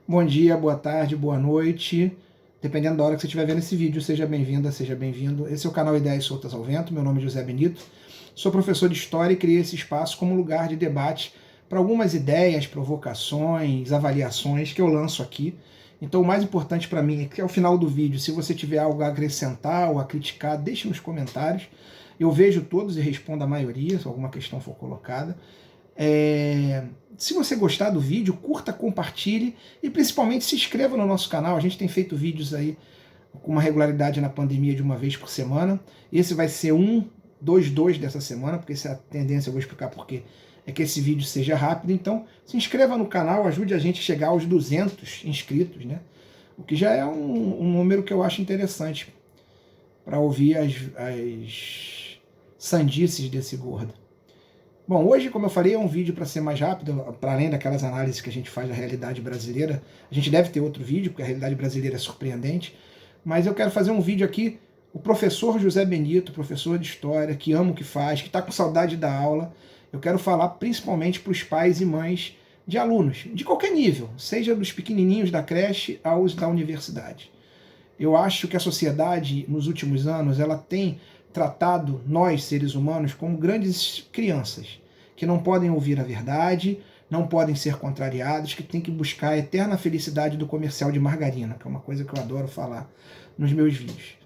Bom dia, boa tarde, boa noite. Dependendo da hora que você estiver vendo esse vídeo, seja bem-vinda, seja bem-vindo. Esse é o canal Ideias Soltas ao Vento, meu nome é José Benito. Sou professor de História e criei esse espaço como lugar de debate para algumas ideias, provocações, avaliações que eu lanço aqui. Então o mais importante para mim é que ao final do vídeo, se você tiver algo a acrescentar ou a criticar, deixe nos comentários. Eu vejo todos e respondo a maioria, se alguma questão for colocada. Se você gostar do vídeo, curta, compartilhe e principalmente se inscreva no nosso canal. A gente tem feito vídeos aí com uma regularidade na pandemia de uma vez por semana. Esse vai ser dois dessa semana, porque essa é a tendência, eu vou explicar por quê. É que esse vídeo seja rápido, então se inscreva no canal, ajude a gente a chegar aos 200 inscritos, né? O que já é um número que eu acho interessante para ouvir as sandices desse gordo. Bom, hoje, como eu falei, é um vídeo para ser mais rápido, para além daquelas análises que a gente faz da realidade brasileira. A gente deve ter outro vídeo, porque a realidade brasileira é surpreendente, mas eu quero fazer um vídeo aqui, o professor José Benito, professor de História, que ama o que faz, que está com saudade da aula. Eu quero falar principalmente para os pais e mães de alunos, de qualquer nível, seja dos pequenininhos da creche aos da universidade. Eu acho que a sociedade, nos últimos anos, ela tem tratado nós, seres humanos, como grandes crianças, que não podem ouvir a verdade, não podem ser contrariados, que têm que buscar a eterna felicidade do comercial de margarina, que é uma coisa que eu adoro falar nos meus vídeos.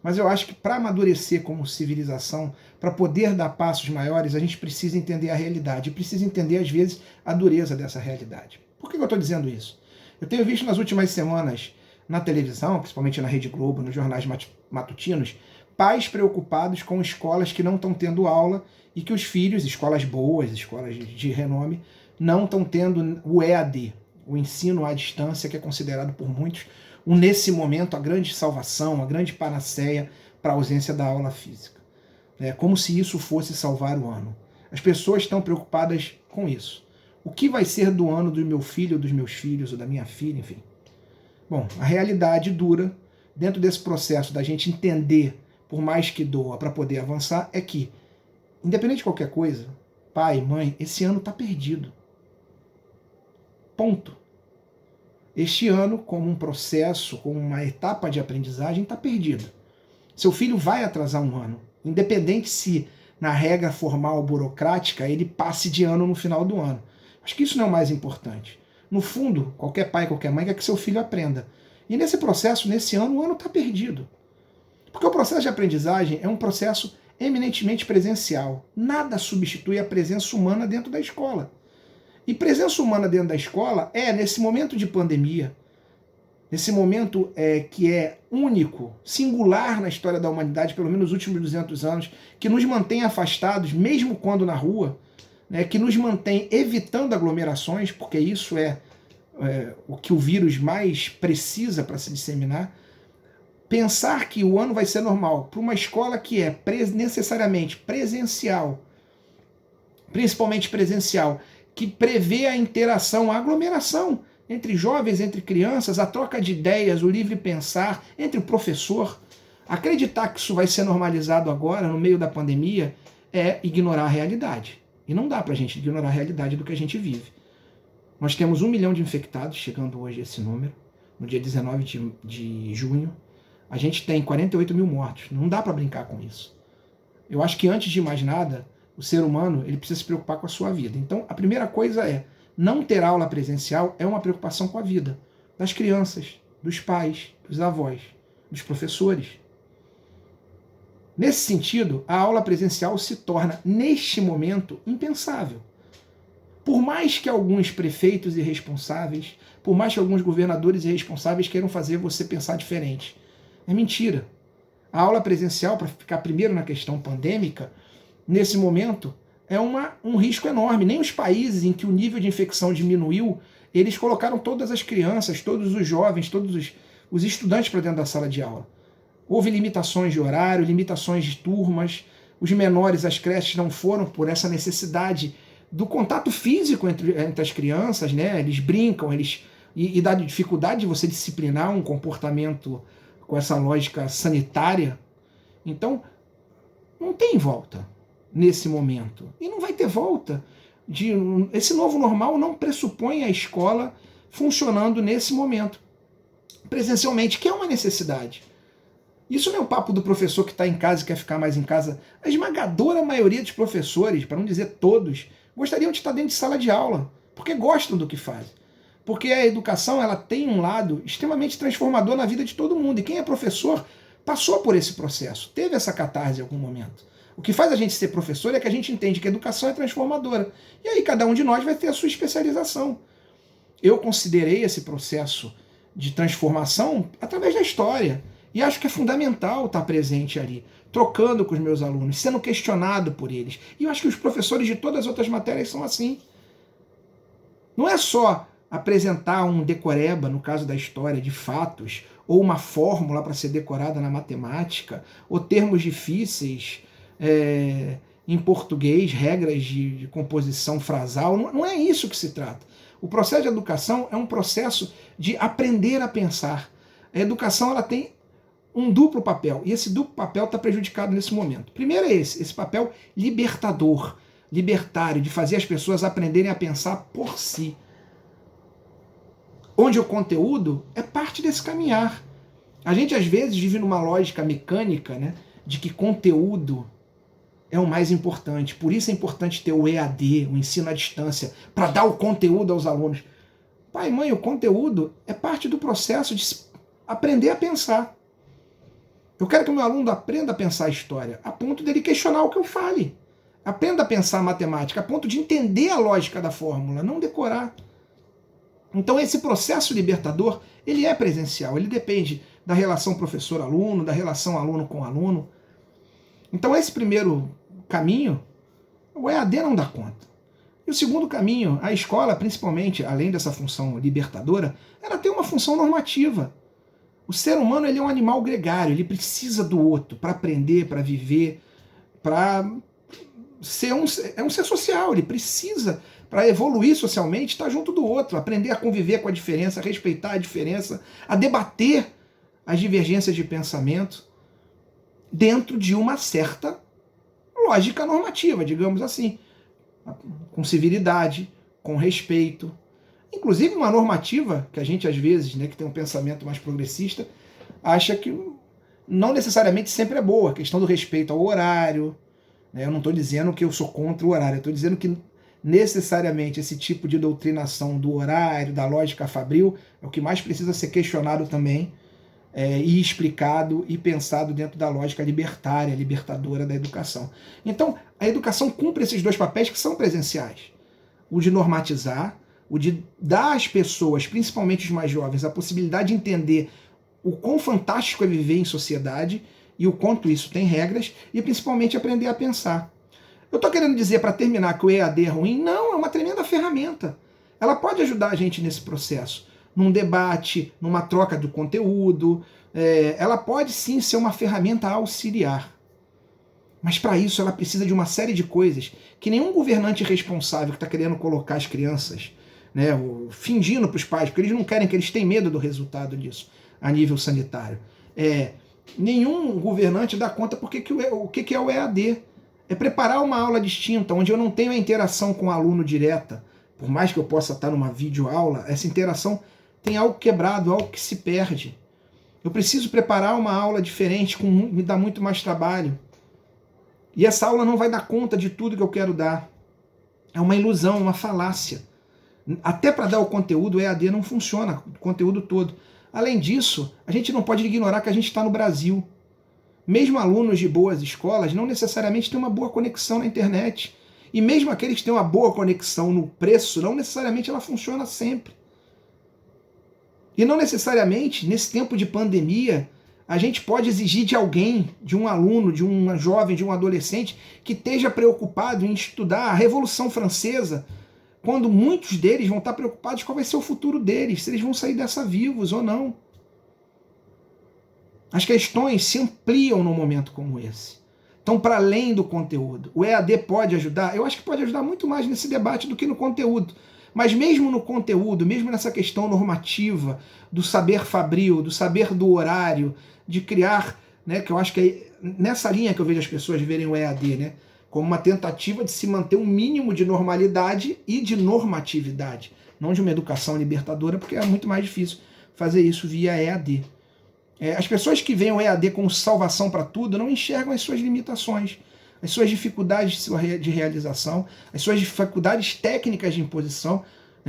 Mas eu acho que para amadurecer como civilização, para poder dar passos maiores, a gente precisa entender a realidade, e precisa entender, às vezes, a dureza dessa realidade. Por que eu estou dizendo isso? Eu tenho visto nas últimas semanas, na televisão, principalmente na Rede Globo, nos jornais matutinos, pais preocupados com escolas que não estão tendo aula e que os filhos, escolas boas, escolas de renome, não estão tendo o EAD, o ensino à distância, que é considerado por muitos, nesse momento, a grande salvação, a grande panaceia para a ausência da aula física. É como se isso fosse salvar o ano. As pessoas estão preocupadas com isso. O que vai ser do ano do meu filho, ou dos meus filhos, ou da minha filha, enfim. Bom, a realidade dura, dentro desse processo da gente entender, por mais que doa, para poder avançar, é que, independente de qualquer coisa, pai, mãe, esse ano está perdido. Ponto. Este ano, como um processo, como uma etapa de aprendizagem, está perdido. Seu filho vai atrasar um ano, independente se, na regra formal burocrática, ele passe de ano no final do ano. Acho que isso não é o mais importante. No fundo, qualquer pai, qualquer mãe quer que seu filho aprenda. E nesse processo, nesse ano, o ano está perdido. Porque o processo de aprendizagem é um processo eminentemente presencial. Nada substitui a presença humana dentro da escola. E presença humana dentro da escola é, nesse momento de pandemia, nesse momento que é único, singular na história da humanidade, pelo menos nos últimos 200 anos, que nos mantém afastados, mesmo quando na rua, né, que nos mantém evitando aglomerações, porque isso é o que o vírus mais precisa para se disseminar. Pensar que o ano vai ser normal para uma escola que é necessariamente presencial, principalmente presencial, que prevê a interação, a aglomeração entre jovens, entre crianças, a troca de ideias, o livre pensar entre o professor, acreditar que isso vai ser normalizado agora, no meio da pandemia, é ignorar a realidade. E não dá para a gente ignorar a realidade do que a gente vive. Nós temos 1 milhão de infectados, chegando hoje esse número, no dia 19 de junho. A gente tem 48 mil mortos. Não dá para brincar com isso. Eu acho que antes de mais nada, o ser humano ele precisa se preocupar com a sua vida. Então, a primeira coisa é, não ter aula presencial é uma preocupação com a vida das crianças, dos pais, dos avós, dos professores. Nesse sentido, a aula presencial se torna, neste momento, impensável. Por mais que alguns prefeitos irresponsáveis, por mais que alguns governadores irresponsáveis queiram fazer você pensar diferente, é mentira. A aula presencial, para ficar primeiro na questão pandêmica, nesse momento, é um risco enorme. Nem os países em que o nível de infecção diminuiu, eles colocaram todas as crianças, todos os jovens, todos os estudantes para dentro da sala de aula. Houve limitações de horário, limitações de turmas, os menores, as creches não foram por essa necessidade do contato físico entre as crianças, né? Eles brincam, e da dificuldade de você disciplinar um comportamento com essa lógica sanitária. Então, não tem volta nesse momento. E não vai ter volta. Esse novo normal não pressupõe a escola funcionando nesse momento, presencialmente, que é uma necessidade. Isso não é o papo do professor que está em casa e quer ficar mais em casa. A esmagadora maioria dos professores, para não dizer todos, gostariam de estar dentro de sala de aula, porque gostam do que fazem. Porque a educação ela tem um lado extremamente transformador na vida de todo mundo. E quem é professor passou por esse processo, teve essa catarse em algum momento. O que faz a gente ser professor é que a gente entende que a educação é transformadora. E aí cada um de nós vai ter a sua especialização. Eu considerei esse processo de transformação através da história. E acho que é fundamental estar presente ali, trocando com os meus alunos, sendo questionado por eles. E eu acho que os professores de todas as outras matérias são assim. Não é só apresentar um decoreba, no caso da história, de fatos, ou uma fórmula para ser decorada na matemática, ou termos difíceis em português, regras de composição frasal. Não é isso que se trata. O processo de educação é um processo de aprender a pensar. A educação ela tem um duplo papel, e esse duplo papel está prejudicado nesse momento. Primeiro é esse papel libertador, libertário, de fazer as pessoas aprenderem a pensar por si. Onde o conteúdo é parte desse caminhar. A gente às vezes vive numa lógica mecânica, né, de que conteúdo é o mais importante. Por isso é importante ter o EAD, o ensino à distância, para dar o conteúdo aos alunos. Pai, mãe, o conteúdo é parte do processo de aprender a pensar. Eu quero que o meu aluno aprenda a pensar a história, a ponto dele questionar o que eu fale. Aprenda a pensar a matemática, a ponto de entender a lógica da fórmula, não decorar. Então esse processo libertador, ele é presencial, ele depende da relação professor-aluno, da relação aluno com aluno. Então esse primeiro caminho, o EAD não dá conta. E o segundo caminho, a escola, principalmente, além dessa função libertadora, ela tem uma função normativa. O ser humano ele é um animal gregário, ele precisa do outro para aprender, para viver, para ser um ser social, ele precisa, para evoluir socialmente, estar junto do outro, aprender a conviver com a diferença, a respeitar a diferença, a debater as divergências de pensamento dentro de uma certa lógica normativa, digamos assim, com civilidade, com respeito. Inclusive uma normativa que a gente às vezes, né, que tem um pensamento mais progressista, acha que não necessariamente sempre é boa. A questão do respeito ao horário, né, eu não estou dizendo que eu sou contra o horário, eu estou dizendo que necessariamente esse tipo de doutrinação do horário, da lógica fabril, é o que mais precisa ser questionado também, e explicado e pensado dentro da lógica libertária, libertadora da educação. Então, a educação cumpre esses dois papéis que são presenciais. O de normatizar, o de dar às pessoas, principalmente os mais jovens, a possibilidade de entender o quão fantástico é viver em sociedade e o quanto isso tem regras, e principalmente aprender a pensar. Eu estou querendo dizer, para terminar, que o EAD é ruim? Não, é uma tremenda ferramenta. Ela pode ajudar a gente nesse processo, num debate, numa troca do conteúdo. Ela pode sim ser uma ferramenta auxiliar. Mas para isso ela precisa de uma série de coisas que nenhum governante responsável que está querendo colocar as crianças, né, fingindo para os pais, porque eles não querem, que eles têm medo do resultado disso a nível sanitário. Nenhum governante dá conta porque o que é o EAD. É preparar uma aula distinta, onde eu não tenho a interação com o aluno direta. Por mais que eu possa estar numa videoaula, essa interação tem algo quebrado, algo que se perde. Eu preciso preparar uma aula diferente, me dá muito mais trabalho. E essa aula não vai dar conta de tudo que eu quero dar. É uma ilusão, uma falácia. Até para dar o conteúdo, o EAD não funciona, o conteúdo todo. Além disso, a gente não pode ignorar que a gente está no Brasil. Mesmo alunos de boas escolas não necessariamente têm uma boa conexão na internet. E mesmo aqueles que têm uma boa conexão no preço, não necessariamente ela funciona sempre. E não necessariamente, nesse tempo de pandemia, a gente pode exigir de alguém, de um aluno, de uma jovem, de um adolescente, que esteja preocupado em estudar a Revolução Francesa, quando muitos deles vão estar preocupados qual vai ser o futuro deles, se eles vão sair dessa vivos ou não. As questões se ampliam num momento como esse. Então, para além do conteúdo, o EAD pode ajudar? Eu acho que pode ajudar muito mais nesse debate do que no conteúdo. Mas mesmo no conteúdo, mesmo nessa questão normativa, do saber fabril, do saber do horário, de criar, né, que eu acho que é nessa linha que eu vejo as pessoas verem o EAD, né? como uma tentativa de se manter um mínimo de normalidade e de normatividade, não de uma educação libertadora, porque é muito mais difícil fazer isso via EAD. As pessoas que veem o EAD como salvação para tudo não enxergam as suas limitações, as suas dificuldades de realização, as suas dificuldades técnicas de imposição.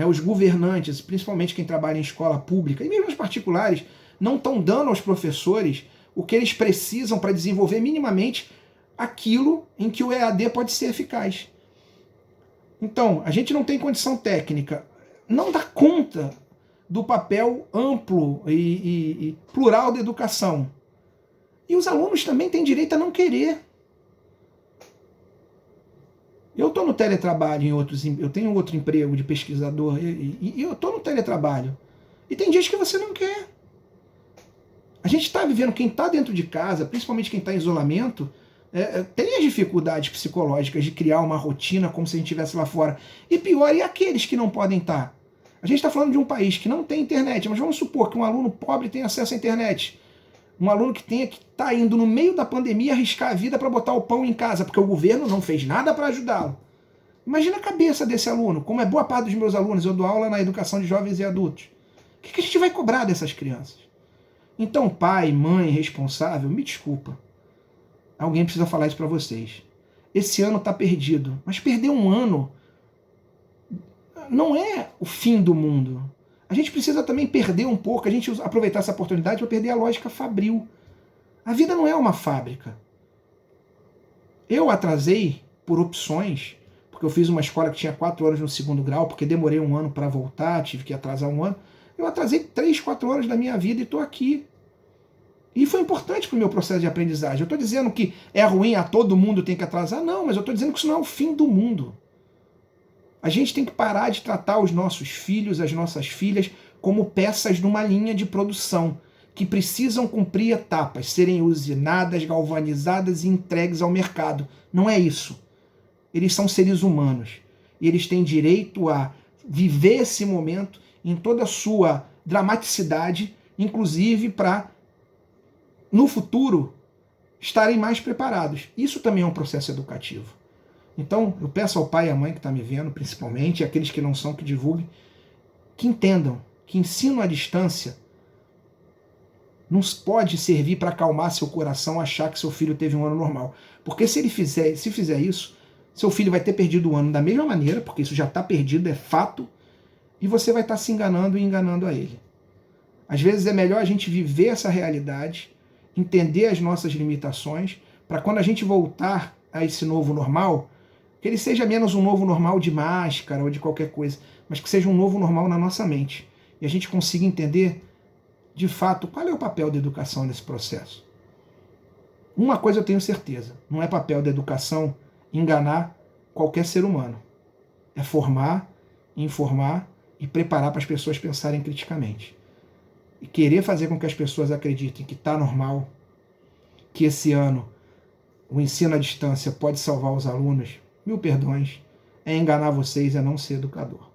Os governantes, principalmente quem trabalha em escola pública, e mesmo os particulares, não estão dando aos professores o que eles precisam para desenvolver minimamente aquilo em que o EAD pode ser eficaz. Então, a gente não tem condição técnica, não dá conta do papel amplo e plural da educação. E os alunos também têm direito a não querer. Eu estou no teletrabalho, eu tenho outro emprego de pesquisador, e eu estou no teletrabalho. E tem dias que você não quer. A gente está vivendo, quem está dentro de casa, principalmente quem está em isolamento, tem as dificuldades psicológicas de criar uma rotina como se a gente estivesse lá fora. E pior, e aqueles que não podem estar? A gente está falando de um país que não tem internet, mas vamos supor que um aluno pobre tenha acesso à internet. Um aluno que tenha que estar indo no meio da pandemia arriscar a vida para botar o pão em casa, porque o governo não fez nada para ajudá-lo. Imagina a cabeça desse aluno, como é boa parte dos meus alunos, eu dou aula na educação de jovens e adultos. O que a gente vai cobrar dessas crianças? Então, pai, mãe, responsável, me desculpa. Alguém precisa falar isso para vocês. Esse ano está perdido, mas perder um ano não é o fim do mundo. A gente precisa também perder um pouco, a gente aproveitar essa oportunidade para perder a lógica fabril. A vida não é uma fábrica. Eu atrasei por opções, porque eu fiz uma escola que tinha 4 horas no segundo grau, porque demorei um ano para voltar, tive que atrasar um ano. Eu atrasei 3, 4 horas da minha vida e estou aqui. E foi importante para o meu processo de aprendizagem. Eu estou dizendo que é ruim, a todo mundo tem que atrasar? Não, mas eu estou dizendo que isso não é o fim do mundo. A gente tem que parar de tratar os nossos filhos, as nossas filhas, como peças numa linha de produção, que precisam cumprir etapas, serem usinadas, galvanizadas e entregues ao mercado. Não é isso. Eles são seres humanos. E eles têm direito a viver esse momento em toda a sua dramaticidade, inclusive para, no futuro, estarem mais preparados. Isso também é um processo educativo. Então, eu peço ao pai e à mãe que está me vendo, principalmente, e aqueles que não são, que divulguem, que entendam que ensino à distância não pode servir para acalmar seu coração, achar que seu filho teve um ano normal. Porque se fizer isso, seu filho vai ter perdido o ano da mesma maneira, porque isso já está perdido, é fato, e você vai estar se enganando e enganando a ele. Às vezes é melhor a gente viver essa realidade, entender as nossas limitações, para quando a gente voltar a esse novo normal, que ele seja menos um novo normal de máscara ou de qualquer coisa, mas que seja um novo normal na nossa mente. E a gente consiga entender, de fato, qual é o papel da educação nesse processo. Uma coisa eu tenho certeza, não é papel da educação enganar qualquer ser humano. É formar, informar e preparar para as pessoas pensarem criticamente. E querer fazer com que as pessoas acreditem que está normal, que esse ano o ensino à distância pode salvar os alunos, mil perdões, é enganar vocês, é não ser educador.